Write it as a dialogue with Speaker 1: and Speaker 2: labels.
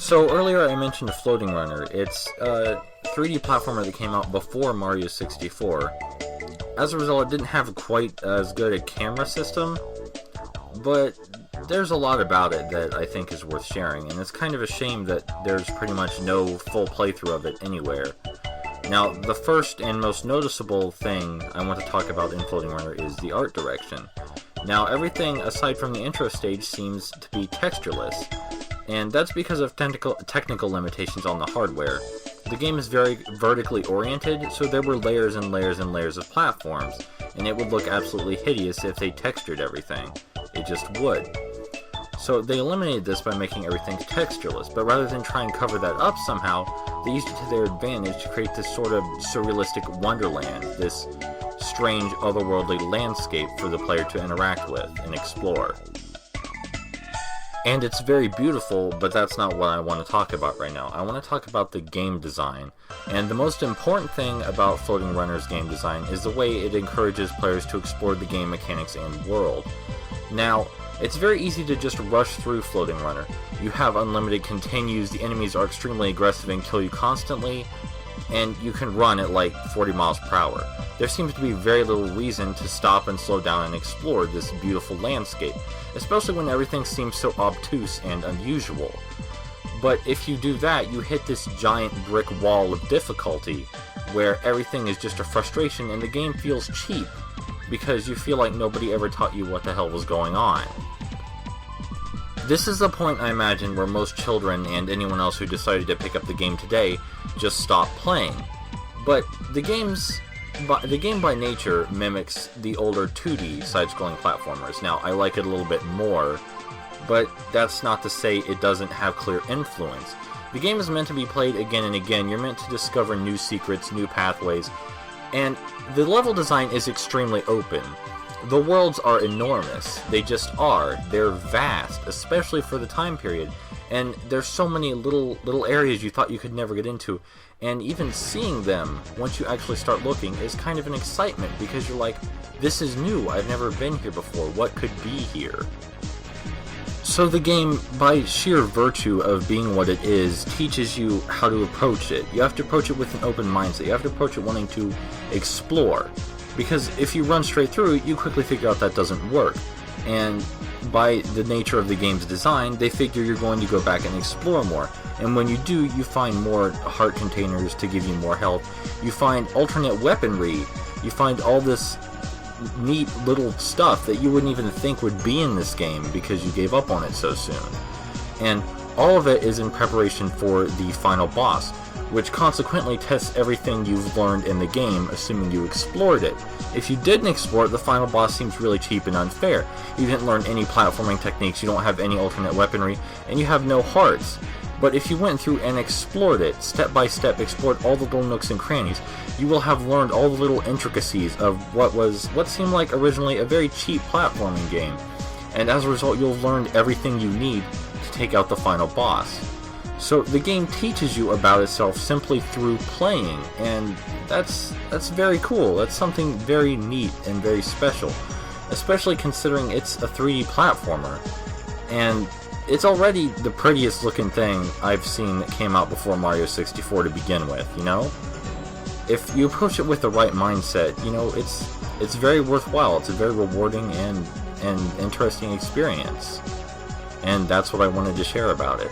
Speaker 1: So earlier I mentioned Floating Runner. It's a 3D platformer that came out before Mario 64. As a result, it didn't have quite as good a camera system, but there's a lot about it that I think is worth sharing, and it's kind of a shame that there's pretty much no full playthrough of it anywhere. Now, the first and most noticeable thing I want to talk about in Floating Runner is the art direction. Now, everything aside from the intro stage seems to be textureless, and that's because of technical limitations on the hardware. The game is very vertically oriented, so there were layers and layers and layers of platforms, and it would look absolutely hideous if they textured everything. It just would. So they eliminated this by making everything textureless, but rather than try and cover that up somehow, they used it to their advantage to create this sort of surrealistic wonderland, this strange otherworldly landscape for the player to interact with and explore. And it's very beautiful, but that's not what I want to talk about right now. I want to talk about the game design. And the most important thing about Floating Runner's game design is the way it encourages players to explore the game mechanics and world. Now, it's very easy to just rush through Floating Runner. You have unlimited continues, the enemies are extremely aggressive and kill you constantly, and you can run at like 40 miles per hour. There seems to be very little reason to stop and slow down and explore this beautiful landscape, especially when everything seems so obtuse and unusual. But if you do that, you hit this giant brick wall of difficulty, where everything is just a frustration and the game feels cheap, because you feel like nobody ever taught you what the hell was going on. This is the point, I imagine, where most children and anyone else who decided to pick up the game today just stop playing. But the game by nature mimics the older 2D side-scrolling platformers. Now, I like it a little bit more, but that's not to say it doesn't have clear influence. The game is meant to be played again and again. You're meant to discover new secrets, new pathways, and the level design is extremely open. The worlds are enormous. They just are. They're vast, especially for the time period. And there's so many little areas you thought you could never get into. And even seeing them, once you actually start looking, is kind of an excitement, because you're like, this is new. I've never been here before. What could be here? So the game, by sheer virtue of being what it is, teaches you how to approach it. You have to approach it with an open mindset. You have to approach it wanting to explore. Because if you run straight through it, you quickly figure out that doesn't work. And by the nature of the game's design, they figure you're going to go back and explore more. And when you do, you find more heart containers to give you more health. You find alternate weaponry. You find all this neat little stuff that you wouldn't even think would be in this game because you gave up on it so soon. And all of it is in preparation for the final boss, which consequently tests everything you've learned in the game, assuming you explored it. If you didn't explore it, the final boss seems really cheap and unfair. You didn't learn any platforming techniques, you don't have any alternate weaponry, and you have no hearts. But if you went through and explored it, step by step, explored all the little nooks and crannies, you will have learned all the little intricacies of what seemed like originally a very cheap platforming game. And as a result, you'll have learned everything you need to take out the final boss. So the game teaches you about itself simply through playing, and that's very cool. That's something very neat and very special, especially considering it's a 3D platformer. And it's already the prettiest looking thing I've seen that came out before Mario 64 to begin with, you know? If you approach it with the right mindset, you know, it's very worthwhile. It's a very rewarding and interesting experience. And that's what I wanted to share about it.